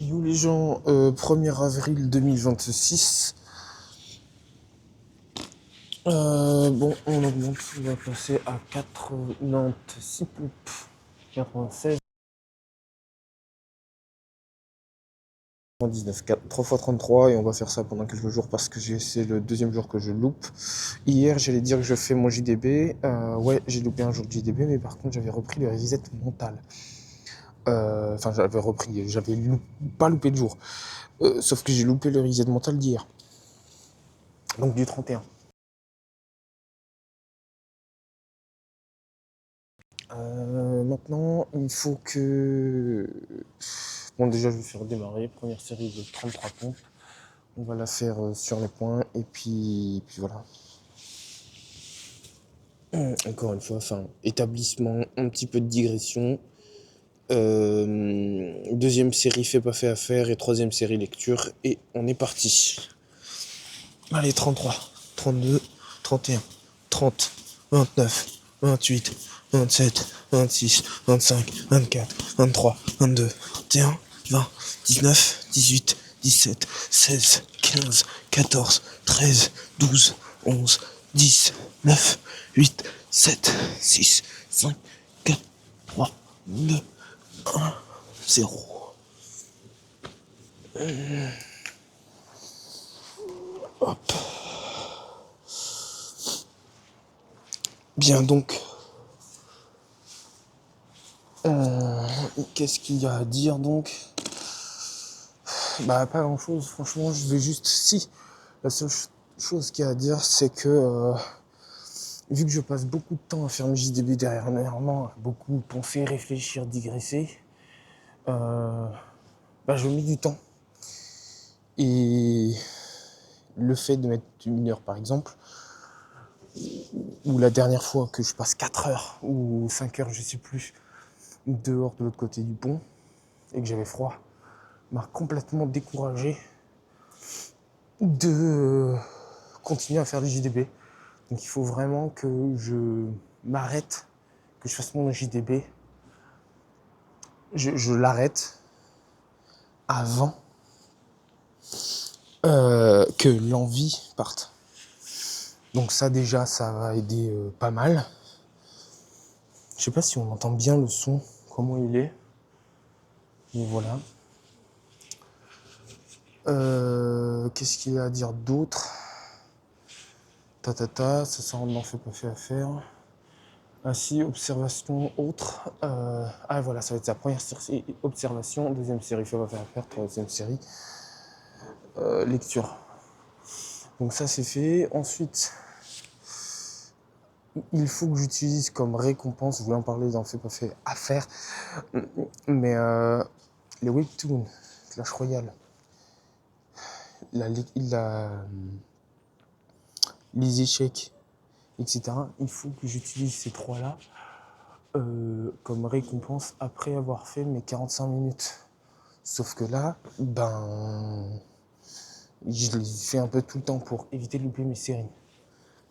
Yo les gens, 1er avril 2026. Bon, on augmente, on va passer à 96 poupes. 96. 19, 3 x 33 et on va faire ça pendant quelques jours parce que c'est le deuxième jour que je loupe. Hier j'allais dire que je fais mon JDB, ouais j'ai loupé un jour de JDB mais par contre j'avais repris le reset mental. Enfin j'avais pas loupé de jour, sauf que j'ai loupé le reset mental d'hier, donc du 31. Maintenant, il faut que... Bon, déjà, je vais faire démarrer. Première série de 33 pompes. On va la faire sur les points. Et puis voilà. Encore une fois, enfin, établissement, un petit peu de digression. Deuxième série fait pas fait à faire. Et troisième série lecture. Et on est parti. Allez, 33, 32, 31, 30, 29, 28, 27, 26, 25, 24, 23, 22, 21, 20, 19, 18, 17, 16, 15, 14, 13, 12, 11, 10, 9, 8, 7, 6, 5, 4, 3, 2, 1, 0. Hop. Bien donc, qu'est-ce qu'il y a à dire donc? Bah pas grand chose, franchement je vais juste... Si, la seule chose qu'il y a à dire c'est que vu que je passe beaucoup de temps à faire mes JDB dernièrement, à beaucoup penser, réfléchir, digresser, bah je mets du temps. Et le fait de mettre 1 heure par exemple, ou la dernière fois que je passe 4 heures ou 5 heures, je sais plus, dehors de l'autre côté du pont, et que j'avais froid, m'a complètement découragé de continuer à faire des JDB. Donc il faut vraiment que je m'arrête, que je fasse mon JDB. Je l'arrête avant que l'envie parte. Donc ça déjà, ça va aider pas mal. Je sais pas si on entend bien le son, comment il est. Mais voilà. Qu'est-ce qu'il y a à dire d'autre? Ça rentre dans fait pas fait à faire. Ainsi, observation autre. Ah voilà, ça va être sa première série observation, deuxième série fait pas fait à faire, troisième série lecture. Donc ça c'est fait. Ensuite, il faut que j'utilise comme récompense, je voulais en parler dans fait pas fait à faire, mais les webtoons, Clash Royale, les échecs, etc. Il faut que j'utilise ces trois-là comme récompense après avoir fait mes 45 minutes. Sauf que là, je les fais un peu tout le temps pour éviter de louper mes séries.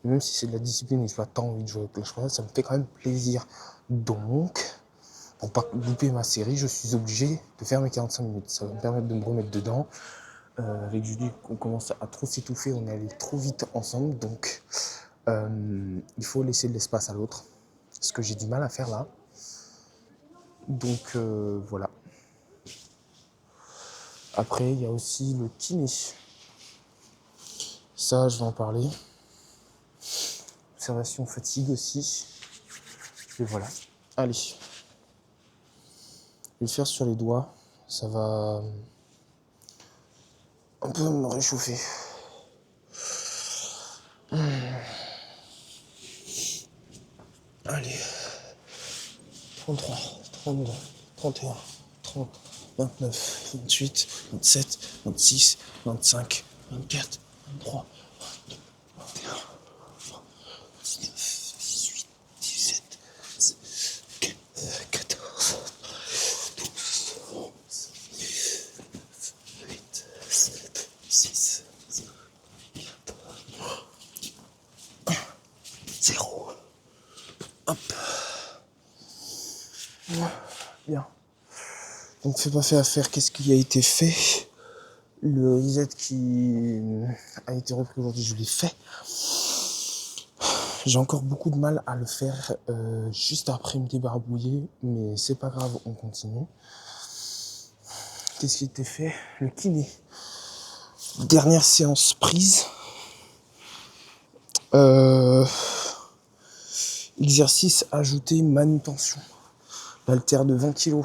Même si c'est de la discipline et que je n'ai pas tant envie de jouer avec Clash Royale, ça me fait quand même plaisir. Donc, pour pas louper ma série, je suis obligé de faire mes 45 minutes. Ça va me permettre de me remettre dedans. Avec Julie, on commence à trop s'étouffer, on est allé trop vite ensemble, donc il faut laisser de l'espace à l'autre. Ce que j'ai du mal à faire là. Donc voilà. Après, il y a aussi le kiné. Ça, je vais en parler. Observation fatigue aussi. Et voilà. Allez. Je vais le faire sur les doigts. Ça va un peu me réchauffer. Allez. 33, 32, 31, 30, 29, 28, 27, 26, 25, 24, 23, 22, 21, 20, 19, 18, 17, 16, 14, 12, 11, 9, 8, 7, 6, 5, 4, 1, 0. Hop. Bien. Donc fais pas fait à faire, qu'est-ce qui a été fait? Le reset qui a été repris aujourd'hui, je l'ai fait. J'ai encore beaucoup de mal à le faire juste après me débarbouiller, mais c'est pas grave, on continue. Qu'est-ce qui a été fait? Le kiné. Dernière séance prise. Exercice ajouté, manutention. L'haltère de 20 kg.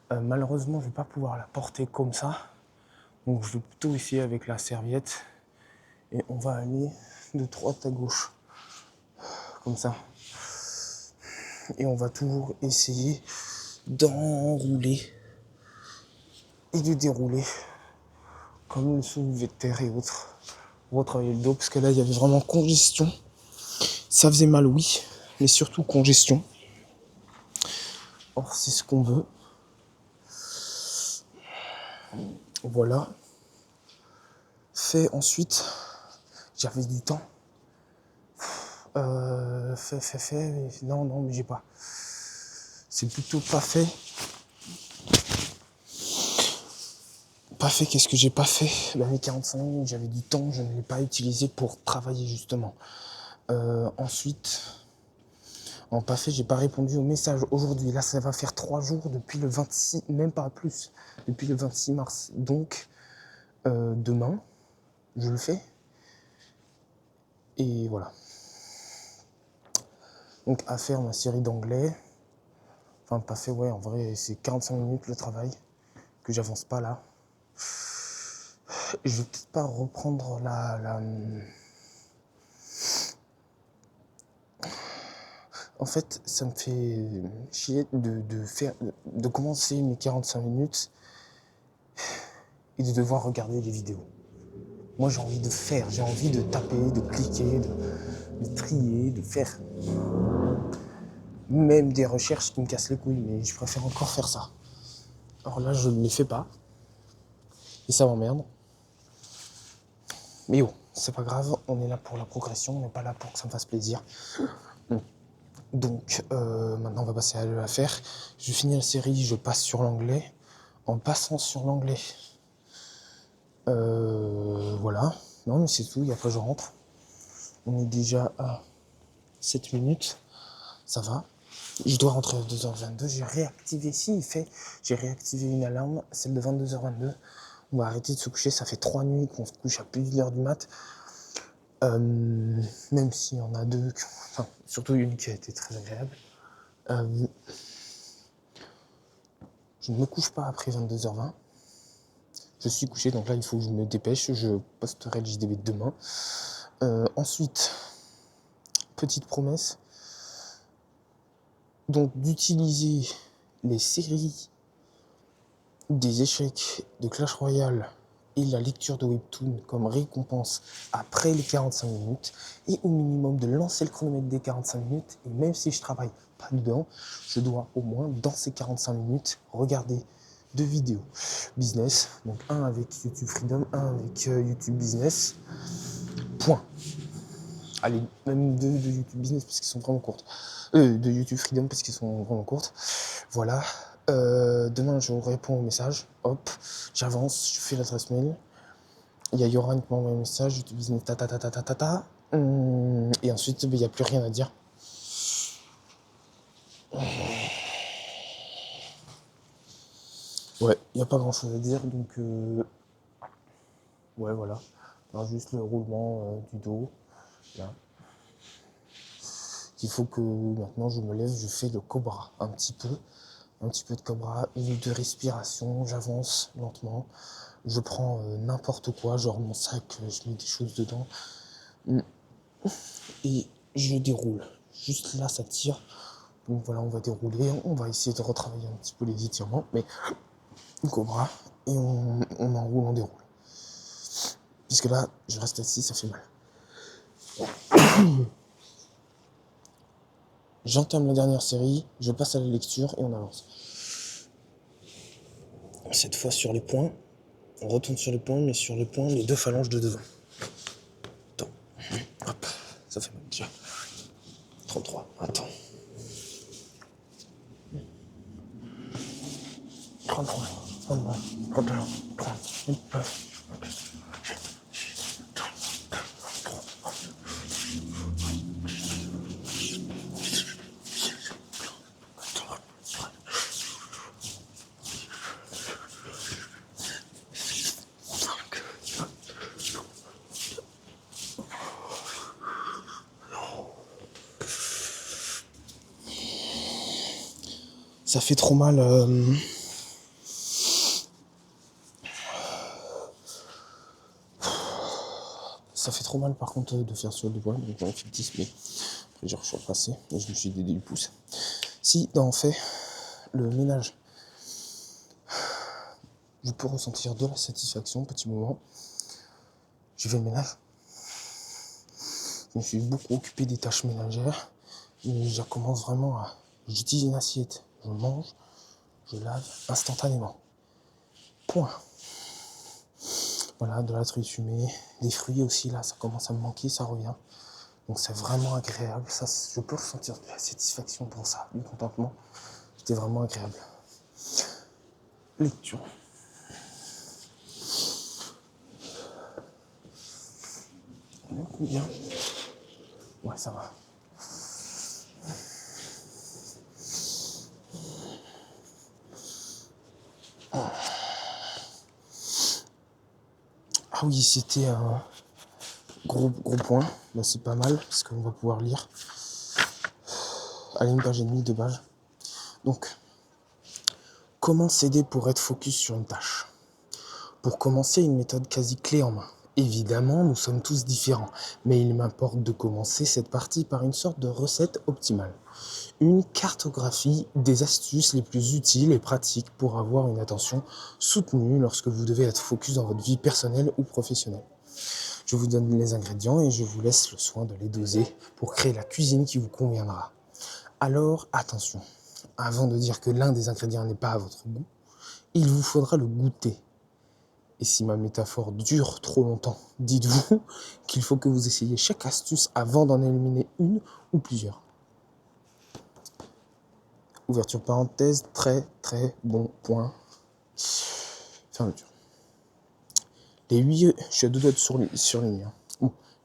Malheureusement, je vais pas pouvoir la porter comme ça. Donc je vais plutôt essayer avec la serviette. Et on va aller de droite à gauche. Comme ça. Et on va toujours essayer d'enrouler et de dérouler. Comme le soulevé de terre et autres. Retravailler le dos, parce que là, il y avait vraiment congestion. Ça faisait mal, oui, mais surtout congestion. Or, c'est ce qu'on veut. Voilà. Fait ensuite, j'avais du temps. Fait. Non, mais j'ai pas. C'est plutôt pas fait. Pas fait, qu'est-ce que j'ai pas fait? Les 45 minutes, j'avais du temps, je ne l'ai pas utilisé pour travailler justement. Ensuite, en pas fait, j'ai pas répondu au message aujourd'hui. Là, ça va faire 3 jours depuis le 26, même pas plus, depuis le 26 mars. Donc, demain, je le fais. Et voilà. Donc, à faire ma série d'anglais. Enfin, pas fait, ouais, en vrai, c'est 45 minutes le travail, que j'avance pas là. Je vais peut-être pas reprendre En fait, ça me fait chier de commencer mes 45 minutes et de devoir regarder les vidéos. Moi, j'ai envie de faire, j'ai envie de taper, de cliquer, de trier, de faire. Même des recherches qui me cassent les couilles, mais je préfère encore faire ça. Alors là, je ne les fais pas. Et ça m'emmerde. Mais bon, c'est pas grave, on est là pour la progression, on n'est pas là pour que ça me fasse plaisir. Donc, maintenant, on va passer à l'affaire. Je finis la série, je passe sur l'anglais. En passant sur l'anglais, voilà. Non, mais c'est tout, et après je rentre. On est déjà à 7 minutes. Ça va. Je dois rentrer à 2h22. J'ai réactivé, j'ai réactivé une alarme, celle de 22h22. On va arrêter de se coucher, ça fait 3 nuits qu'on se couche à plus d'1h du mat. Même s'il y en a deux, enfin, surtout une qui a été très agréable. Je ne me couche pas après 22h20. Je suis couché, donc là, il faut que je me dépêche. Je posterai le JDB demain. Ensuite, petite promesse. Donc, d'utiliser les séries des échecs de Clash Royale et la lecture de Webtoon comme récompense après les 45 minutes et au minimum de lancer le chronomètre des 45 minutes et même si je travaille pas dedans, je dois au moins dans ces 45 minutes regarder 2 vidéos business, donc un avec YouTube Freedom, un avec YouTube Business, point. Allez, même 2 de YouTube Business parce qu'ils sont vraiment courtes, de YouTube Freedom parce qu'ils sont vraiment courtes, voilà. Demain, je réponds au message. Hop, j'avance, je fais l'adresse mail. Il y a Yoran qui m'envoie un message, YouTube Business, et ensuite, il n'y a plus rien à dire. Ouais, il n'y a pas grand chose à dire, donc ouais, voilà. Alors, juste le roulement du dos, là. Il faut que maintenant je me lève, je fais le cobra un petit peu de cobra, une de respiration, j'avance lentement, je prends n'importe quoi, genre mon sac, je mets des choses dedans, et je déroule. Juste là, ça tire. Donc voilà, on va dérouler, on va essayer de retravailler un petit peu les étirements, mais une cobra, et on enroule, on déroule. Parce que là, je reste assis, ça fait mal. J'entame la dernière série, je passe à la lecture et on avance. Cette fois sur les points, on retourne sur les points, mais sur les points, les 2 phalanges de devant. Attends, hop, ça fait mal déjà. 33, attends. 33, 32, 31, 30, 29, ça fait trop mal. Ça fait trop mal par contre de faire sur le doigt, donc j'en ai fait 10, mais après j'ai reçu repassé et je me suis dédé du pouce. Si on fait le ménage, je peux ressentir de la satisfaction, petit moment. J'ai fait le ménage. Je me suis beaucoup occupé des tâches ménagères. Et je commence vraiment à... J'utilise une assiette, je mange, je lave instantanément. Point. Voilà, de la truite fumée, des fruits aussi, là, ça commence à me manquer, ça revient. Donc c'est vraiment agréable. Ça, je peux ressentir de la satisfaction pour ça, du contentement. C'était vraiment agréable. Lecture. Bien. Ouais, ça va. Ah oui, c'était un gros point. Bah, c'est pas mal, parce qu'on va pouvoir lire. Allez, une page et demie, 2 pages. Donc, comment s'aider pour être focus sur une tâche ? Pour commencer, une méthode quasi clé en main. Évidemment, nous sommes tous différents, mais il m'importe de commencer cette partie par une sorte de recette optimale. Une cartographie des astuces les plus utiles et pratiques pour avoir une attention soutenue lorsque vous devez être focus dans votre vie personnelle ou professionnelle. Je vous donne les ingrédients et je vous laisse le soin de les doser pour créer la cuisine qui vous conviendra. Alors, attention, avant de dire que l'un des ingrédients n'est pas à votre goût, il vous faudra le goûter. Et si ma métaphore dure trop longtemps, dites-vous qu'il faut que vous essayiez chaque astuce avant d'en éliminer une ou plusieurs. Ouverture parenthèse, très bon point. Fermeture. Je suis à 2 doigts de surligner.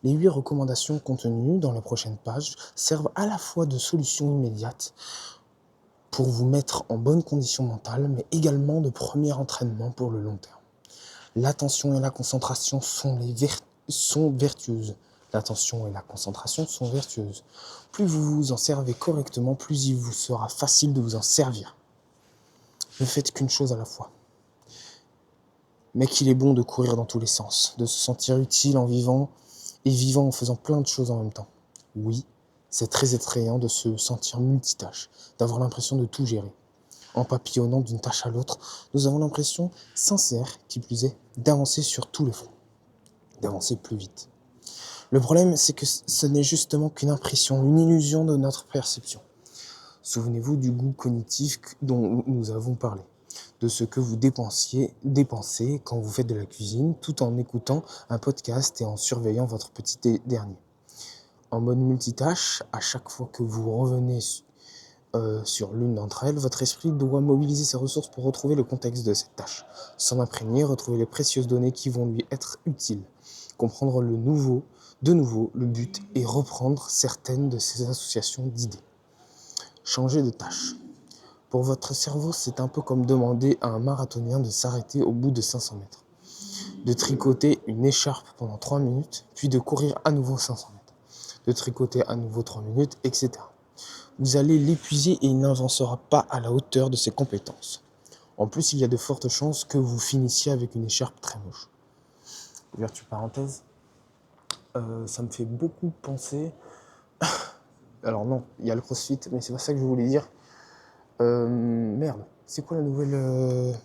Les 8 recommandations contenues dans les prochaines pages servent à la fois de solution immédiate pour vous mettre en bonne condition mentale, mais également de premier entraînement pour le long terme. L'attention et la concentration sont vertueuses. L'attention et la concentration sont vertueuses. Plus vous vous en servez correctement, plus il vous sera facile de vous en servir. Ne faites qu'une chose à la fois. Mais qu'il est bon de courir dans tous les sens, de se sentir utile en vivant en faisant plein de choses en même temps. Oui, c'est très effrayant de se sentir multitâche, d'avoir l'impression de tout gérer. En papillonnant d'une tâche à l'autre, nous avons l'impression sincère, qui plus est, d'avancer sur tous les fronts, d'avancer plus vite. Le problème, c'est que ce n'est justement qu'une impression, une illusion de notre perception. Souvenez-vous du goût cognitif dont nous avons parlé, de ce que vous dépensez quand vous faites de la cuisine, tout en écoutant un podcast et en surveillant votre petit dernier. En mode multitâche, à chaque fois que vous revenez sur l'une d'entre elles, votre esprit doit mobiliser ses ressources pour retrouver le contexte de cette tâche, s'en imprégner, retrouver les précieuses données qui vont lui être utiles, comprendre de nouveau le but et reprendre certaines de ces associations d'idées. Changer de tâche. Pour votre cerveau, c'est un peu comme demander à un marathonien de s'arrêter au bout de 500 mètres, de tricoter une écharpe pendant 3 minutes, puis de courir à nouveau 500 mètres, de tricoter à nouveau 3 minutes, etc. Vous allez l'épuiser et il n'avancera pas à la hauteur de ses compétences. En plus, il y a de fortes chances que vous finissiez avec une écharpe très moche. Ouverture parenthèse. Ça me fait beaucoup penser... Alors non, il y a le CrossFit, mais c'est pas ça que je voulais dire. Merde, c'est quoi la nouvelle...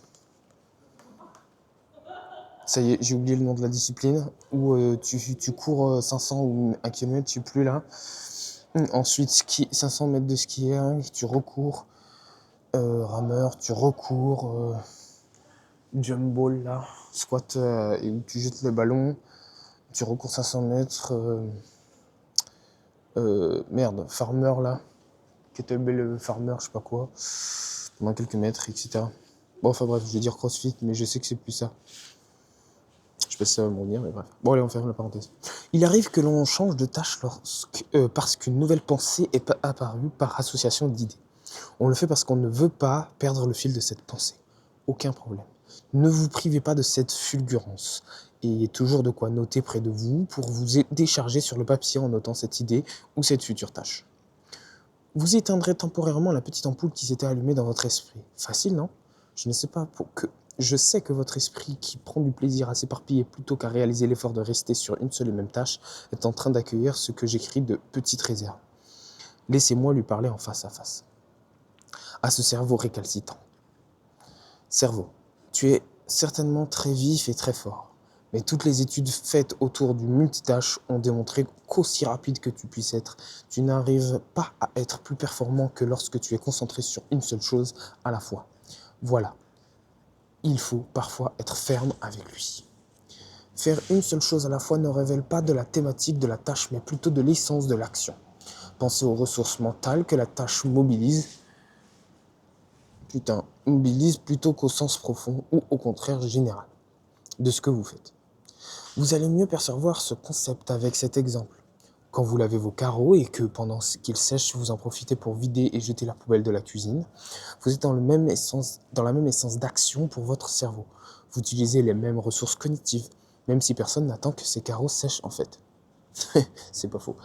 Ça y est, j'ai oublié le nom de la discipline, où tu cours 500 ou 1 km, je sais plus là. Ensuite, 500 mètres de skiing, tu recours, rameur, tu recours, jump ball là, squat et où tu jettes le ballon, tu recours 500 mètres, farmer là, kettlebell farmer, je sais pas quoi, pendant quelques mètres, etc. Bon, enfin bref, je vais dire CrossFit, mais je sais que c'est plus ça. Je sais pas si ça va me revenir, mais bref. Bon, allez, on ferme la parenthèse. Il arrive que l'on change de tâche parce qu'une nouvelle pensée est apparue par association d'idées. On le fait parce qu'on ne veut pas perdre le fil de cette pensée. Aucun problème. Ne vous privez pas de cette fulgurance. Ayez toujours de quoi noter près de vous pour vous décharger sur le papier en notant cette idée ou cette future tâche. Vous éteindrez temporairement la petite ampoule qui s'était allumée dans votre esprit. Facile, non? Je sais que votre esprit, qui prend du plaisir à s'éparpiller plutôt qu'à réaliser l'effort de rester sur une seule et même tâche, est en train d'accueillir ce que j'écris de petites réserves. Laissez-moi lui parler en face à face. À ce cerveau récalcitrant. Cerveau, tu es certainement très vif et très fort, mais toutes les études faites autour du multitâche ont démontré qu'aussi rapide que tu puisses être, tu n'arrives pas à être plus performant que lorsque tu es concentré sur une seule chose à la fois. Voilà, il faut parfois être ferme avec lui. Faire une seule chose à la fois ne révèle pas de la thématique de la tâche, mais plutôt de l'essence de l'action. Pensez aux ressources mentales que la tâche mobilise plutôt qu'au sens profond ou au contraire général de ce que vous faites. Vous allez mieux percevoir ce concept avec cet exemple. Quand vous lavez vos carreaux et que pendant qu'ils sèchent, vous en profitez pour vider et jeter la poubelle de la cuisine, vous êtes dans la même essence d'action pour votre cerveau. Vous utilisez les mêmes ressources cognitives, même si personne n'attend que ces carreaux sèchent en fait. C'est pas faux.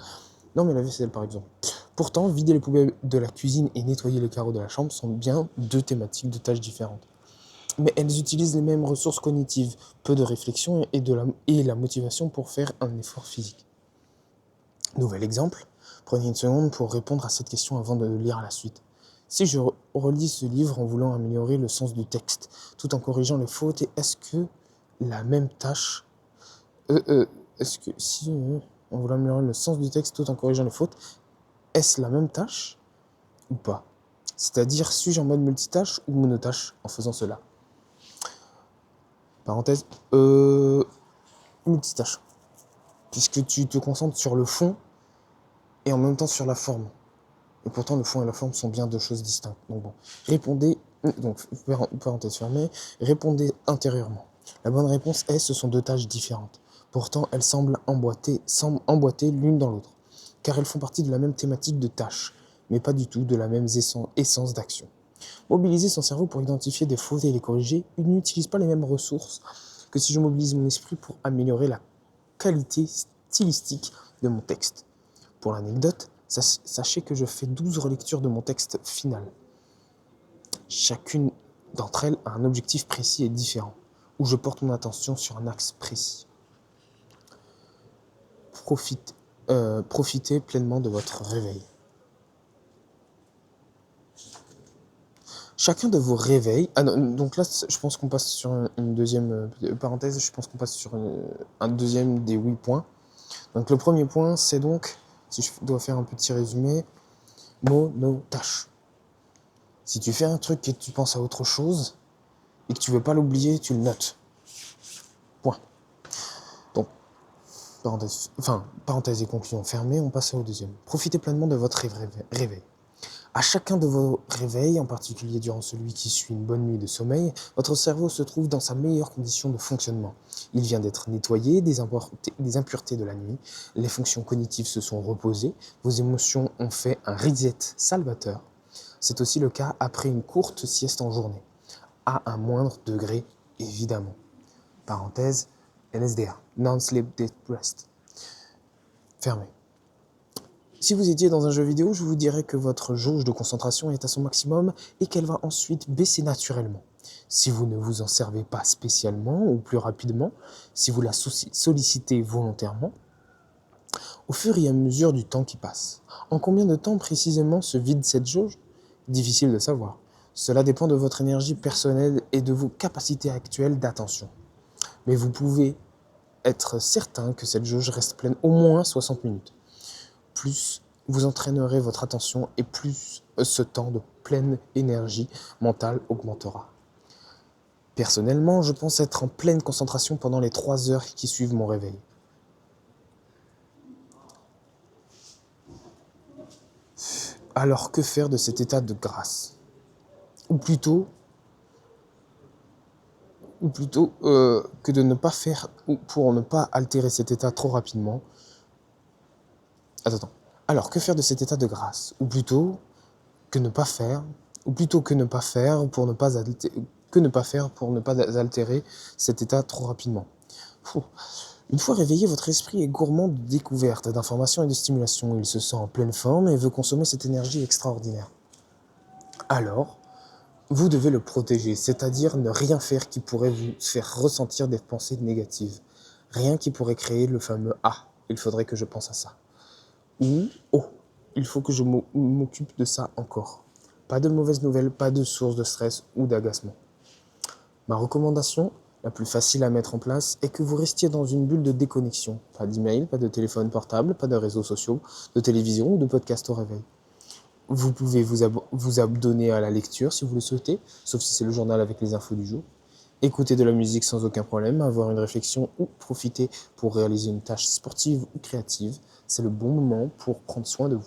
Non mais la vaisselle par exemple. Pourtant, vider les poubelles de la cuisine et nettoyer les carreaux de la chambre sont bien deux thématiques de tâches différentes. Mais elles utilisent les mêmes ressources cognitives, peu de réflexion et la motivation pour faire un effort physique. Nouvel exemple, prenez une seconde pour répondre à cette question avant de lire la suite. Si je relis ce livre en voulant améliorer le sens du texte, tout en corrigeant les fautes, est-ce que la même tâche... est-ce que si... en voulant améliorer le sens du texte tout en corrigeant les fautes, est-ce la même tâche ou pas? C'est-à-dire, suis-je en mode multitâche ou monotâche en faisant cela? Parenthèse, multitâche. Puisque tu te concentres sur le fond et en même temps sur la forme. Et pourtant, le fond et la forme sont bien deux choses distinctes. Donc bon, parenthèse fermée, répondez intérieurement. La bonne réponse est, ce sont deux tâches différentes. Pourtant, elles semblent emboîtées l'une dans l'autre, car elles font partie de la même thématique de tâche, mais pas du tout de la même essence d'action. Mobiliser son cerveau pour identifier des fautes et les corriger, il n'utilise pas les mêmes ressources que si je mobilise mon esprit pour améliorer la qualité stylistique de mon texte. Pour l'anecdote, sachez que je fais 12 relectures de mon texte final. Chacune d'entre elles a un objectif précis et différent, où je porte mon attention sur un axe précis. Profitez pleinement de votre réveil. Chacun de vos réveils... Ah non, donc là, je pense qu'on passe sur une deuxième parenthèse, je pense qu'on passe sur un deuxième des 8 points. Donc le premier point, c'est donc, si je dois faire un petit résumé, monotâche. Si tu fais un truc et que tu penses à autre chose, et que tu veux pas l'oublier, tu le notes. Point. Donc, parenthèse et conclusion fermée, on passe au deuxième. Profitez pleinement de votre réveil. À chacun de vos réveils, en particulier durant celui qui suit une bonne nuit de sommeil, votre cerveau se trouve dans sa meilleure condition de fonctionnement. Il vient d'être nettoyé des impuretés de la nuit, les fonctions cognitives se sont reposées, vos émotions ont fait un reset salvateur. C'est aussi le cas après une courte sieste en journée, à un moindre degré évidemment. Parenthèse, NSDR, Non-Sleep Deep Rest. Fermé. Si vous étiez dans un jeu vidéo, je vous dirais que votre jauge de concentration est à son maximum et qu'elle va ensuite baisser naturellement. Si vous ne vous en servez pas spécialement ou plus rapidement, si vous la sollicitez volontairement, au fur et à mesure du temps qui passe. En combien de temps précisément se vide cette jauge? Difficile de savoir. Cela dépend de votre énergie personnelle et de vos capacités actuelles d'attention. Mais vous pouvez être certain que cette jauge reste pleine au moins 60 minutes. Plus vous entraînerez votre attention et plus ce temps de pleine énergie mentale augmentera. Personnellement, je pense être en pleine concentration pendant les 3 heures qui suivent mon réveil. Alors que faire de cet état de grâce? Ou plutôt, ou plutôt que de ne pas faire, ou pour ne pas altérer cet état trop rapidement. Attends. Alors, que faire de cet état de grâce? Ou plutôt que ne pas faire, ou plutôt que ne pas faire pour ne pas altérer cet état trop rapidement. Une fois réveillé, votre esprit est gourmand de découvertes, d'informations et de stimulations. Il se sent en pleine forme et veut consommer cette énergie extraordinaire. Alors, vous devez le protéger, c'est-à-dire ne rien faire qui pourrait vous faire ressentir des pensées négatives. Rien qui pourrait créer le fameux « Ah, il faudrait que je pense à ça ». Ou « Oh, il faut que je m'occupe de ça encore ». Pas de mauvaises nouvelles, pas de source de stress ou d'agacement. Ma recommandation, la plus facile à mettre en place, est que vous restiez dans une bulle de déconnexion. Pas d'email, pas de téléphone portable, pas de réseaux sociaux, de télévision ou de podcast au réveil. Vous pouvez vous abonner à la lecture si vous le souhaitez, sauf si c'est le journal avec les infos du jour. Écouter de la musique sans aucun problème, avoir une réflexion ou profiter pour réaliser une tâche sportive ou créative. C'est le bon moment pour prendre soin de vous.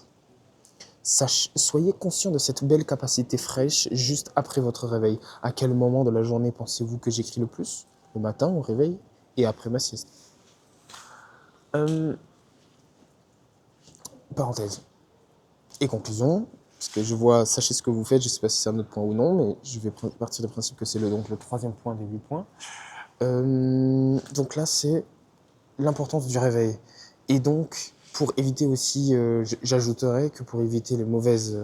Soyez conscient de cette belle capacité fraîche juste après votre réveil. À quel moment de la journée pensez-vous que j'écris le plus? Le matin au réveil et après ma sieste. Parenthèse. Et conclusion, parce que je vois, sachez ce que vous faites, je ne sais pas si c'est un autre point ou non, mais je vais partir du principe que c'est donc le troisième point des 8 points. Donc là, c'est l'importance du réveil. Et donc, pour éviter aussi, j'ajouterais que pour éviter les mauvaises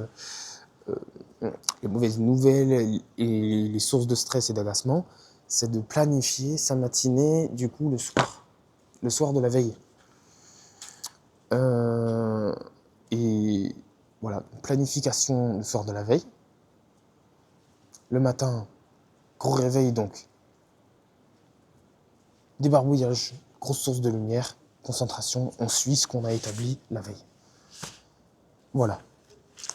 nouvelles et les sources de stress et d'agacement, c'est de planifier sa matinée, du coup, le soir de la veille. Et voilà, planification le soir de la veille. Le matin, gros réveil donc. Débarbouillage, grosse source de lumière, concentration, on suit ce qu'on a établi la veille. Voilà.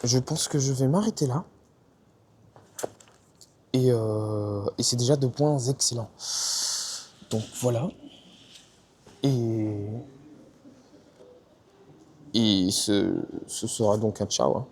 Je pense que je vais m'arrêter là. Et c'est déjà 2 points excellents. Donc voilà. Et ce sera donc un ciao.